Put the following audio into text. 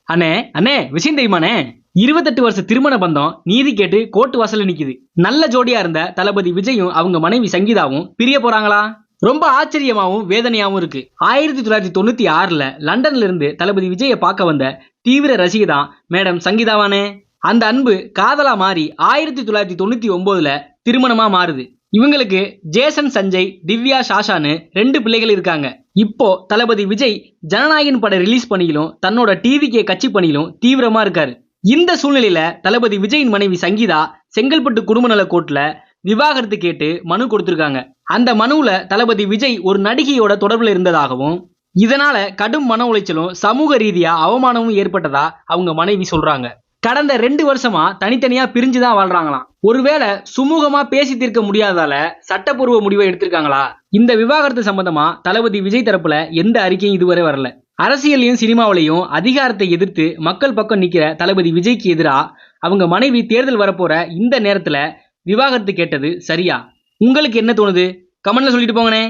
அண்ணே அண்ணே விஷயம் தெரியுமாண்ணே? 28 வருஷ திருமண பந்தம் நீதி கேட்டு கோர்ட்டு வாசல்ல நிக்குது. நல்ல ஜோடியா இருந்த தளபதி விஜயும் அவங்க மனைவி சங்கீதாவும் பிரிய போறாங்களா? ரொம்ப ஆச்சரியமாவும் வேதனையாவும் இருக்கு. 1996ல லண்டன்ல இருந்து தளபதி விஜயை பார்க்க வந்த தீவிர ரசிகை தான் மேடம் சங்கீதாவானே. அந்த அன்பு காதலா மாறி 1999ல திருமணமா மாறுது. இவங்களுக்கு ஜேசன் சஞ்சய், திவ்யா சாஷான்னு 2 பிள்ளைகள் இருக்காங்க. இப்போ தளபதி விஜய் ஜனநாயகன் பட ரிலீஸ் பணியிலும் தன்னோட டிவிகே கட்சி பணியிலும் தீவிரமா இருக்காரு. இந்த சூழ்நிலையில தளபதி விஜயின் மனைவி சங்கீதா செங்கல்பட்டு குடும்ப நல கோர்ட்ல விவாகரத்து கேட்டு மனு கொடுத்திருக்காங்க. அந்த மனுவுல தளபதி விஜய் ஒரு நடிகையோட தொடர்புல இருந்ததாகவும் இதனால கடும் மன உளைச்சலும் சமூக ரீதியா அவமானமும் ஏற்பட்டதா அவங்க மனைவி சொல்றாங்க. கடந்த 2 வருஷமா தனித்தனியா பிரிஞ்சுதான் வாழ்றாங்களாம். ஒருவேளை சுமூகமா பேசி தீர்க்க முடியாதால சட்டப்பூர்வ முடிவை எடுத்திருக்காங்களா? இந்த விவாகரத்து சம்பந்தமா தளபதி விஜய் தரப்புல எந்த அறிக்கையும் இதுவரை வரல. அரசியலையும் சினிமாவிலையும் அதிகாரத்தை எதிர்த்து மக்கள் பக்கம் நிக்கிற தளபதி விஜய்க்கு எதிரா அவங்க மனைவி தேர்தல் வரப்போற இந்த நேரத்துல விவாகரத்து கேட்டது சரியா? உங்களுக்கு என்ன தோணுது? கமெண்ட்ல சொல்லிட்டு போங்கனே.